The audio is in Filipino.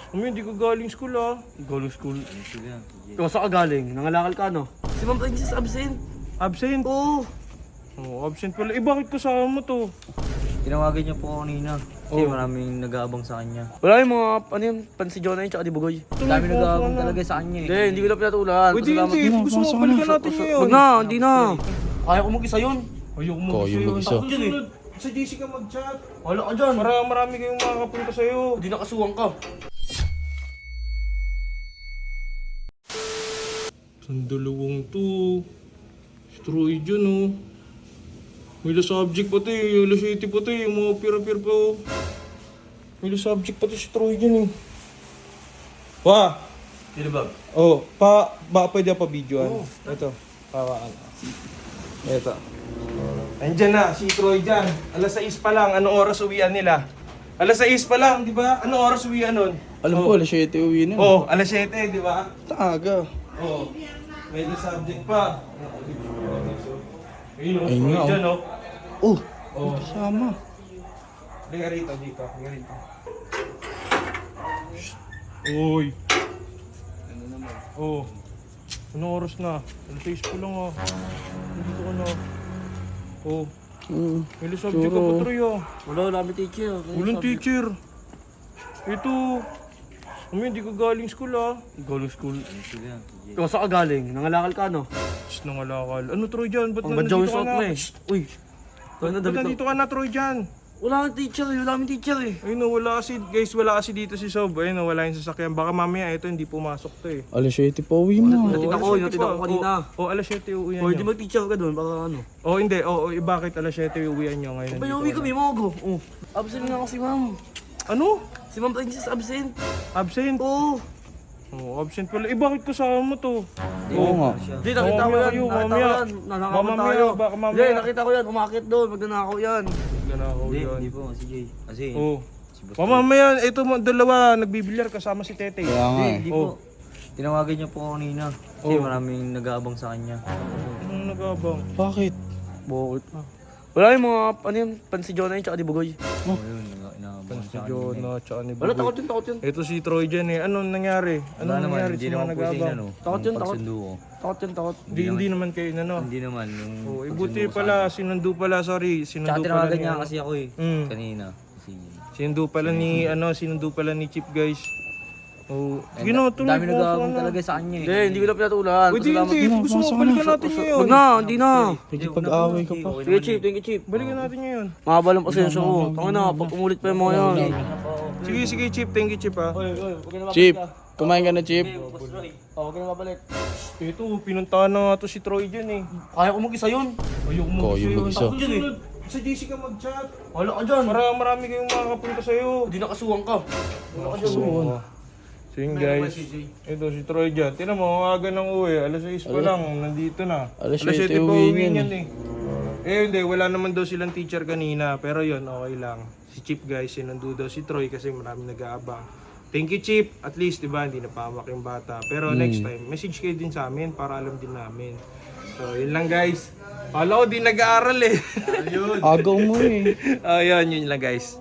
Hindi ko galing school Galing school. Ikaw saan ka galing? Nangalakal ka, no? Si Ma'am Princess absent. Absent? Oo. Absent pala. Bakit kasama mo to? Tinawagan niya po ako kanina. Kasi maraming nag-aabang sa kanya. Wala yung mga, ano yun, Pansi Jonah yun, tsaka di Bugoy. Dami nag-aabang talaga sa kanya Hindi, hindi ko na pinatulan. Hindi. Gusto mo, balikan natin ngayon. Wag na, hindi na. Kaya ko mag-isa yun. Ayoko mo Kaya mag-isa. Sa JC ka mag-chat. Wala ka dyan. Marami kayong makakapunta sa'yo. Hindi nakasuwang ka. Ang dalawang to. Destroy dyan oh. May subject pati, yung city pati, yung mga pira-pira pa oh. May subject pati si Troy dyan eh. Wah! Sino ba? Oh, pwede pa videoan. Ito, pawaan. Ito. Andyan na, si Troy dyan. Alas 6 pa lang, anong oras uwian nila? Alas 6 pa lang, di ba? Anong oras uwian nun? Alam ko, alas 7 uwi na. Oh, alas 7, di ba? Taga. Oh, may subject pa. Ayun, Ayun Troy nga, oh. dyan oh. Oh, Oh, kasama. liga rito, dito. Uy. Ano naman? Oh. Anong oras na? Alas 6 pa lang ah. Dito ka na. Oh. May subject ka pa, Troy ah. Wala kami teacher. Walang teacher. Ito. Hindi ko galing school ah. Galing school. Ikaw saan ka galing? Nangalakal ka, no? Shhh, nangalakal. Ano Troy dyan? Ba't Ang badyaw yung nandito ka suot na? mo eh. Uy. Ba't nandito ka na Troy dyan? Wala kang teacher eh. Wala kami teacher eh. Ayun oh, wala kasi, guys, wala kasi dito si Sob. Ayun oh, wala yung sasakyan. Baka mamaya ito hindi pumasok to eh. Alas 7 pa uwi mo. Natid ako, alas 7 natid pa. ako kanina. Alas 7 uuwihan O, hindi nyo. mag-teacher ka doon, baka ano. Hindi. Bakit alas 7 uuwihan nyo ngayon? Ba, uwi kami, mogo. Oh. Absent nga kasi ma'am. Ano? Si Ma'am Princess absent. Absent? Oo. Absent pala. Bakit kasama mo to? Oo nga. Hindi, nakita ko yan. Mamaya, Nakita ko mamaya. yan. Nanakawan Mamaya, tayo. baka mamaya. Hindi, nakita ko yan. Umakit doon. Magnanakaw yan. Ganakaw yun. Hindi po, si Jay. Kasi, Oh. Mamaya, ito dalawa, nagbibilyar kasama si Tete. Kaya nga eh. hindi po. Tinawagan niya po ako kanina. Kasi maraming nag-aabang sa kanya. Anong nag-abang? Bakit? Bakit? Wala yung mga, ano yun, Pansi Jonah yun, tsaka di Bugoy. Oh, yun, nag-aabang Si sa kanya. Jonah, tsaka ni Wala, Bugoy. takot yun. Ito si Troy dyan eh. Anong nangyari? Wala Anong naman, nangyari hindi sa mga naman po siya nag-abang? inano. Takot yun, Nung takot. pagsundo ko. Takot. Hindi naman kayo inano. Hindi naman. Yung Buti pagsundo ko pala, sinundo pala, sorry. Tsaka Sinundo pala tinawagan ni, niya kasi ako eh. Mm. Kanina. Kasi, sinundo pala ni Chip guys. Oh, sige na, tuloy dami po nag-aabang talaga sa kanya eh. Hindi, hindi ko na pinatulan. Pwede hindi, gusto mo, balikan natin ngayon. Wag na, hindi na. Pag-away ka pa. Sige, Chip, thank you, Chip. Balikan natin ngayon. Mahaba lang pasensya ko. Tanga na, pag umulit pa yung mga yan. Sige, Chip, thank you Chip ah. Oy, huwag ka na Chip, kumain ka na, Chip. Huwag ka na mabalik. Ito, pinuntahan na nga to si Troy dyan eh. Kaya ko mag-isa yun. Ayoko mo Kaya mag-isa. Ako dyan eh. Sa JC ka mag-chat. Wala ka dyan. Marami kayong makakapunta sa'yo. Hindi nakasuwang ka. Wala ka dyan. So yun guys, ito si Troy dyan. Tinan mo, aga nang uwi. Alas 6 pa lang, nandito na. Alas 7 7 pa uwi uwi niyan niyan eh. Hindi, wala naman daw silang teacher kanina. Pero yun, okay lang. Si Chip guys, sinundo daw si Troy kasi marami nag-aabang. Thank you Chip, at least diba, hindi napahamak yung bata. Pero next time, message kayo din sa amin para alam din namin. So yun lang guys. Kala ko di nag-aaral eh. Agaw mo eh. Ayun, yun lang guys.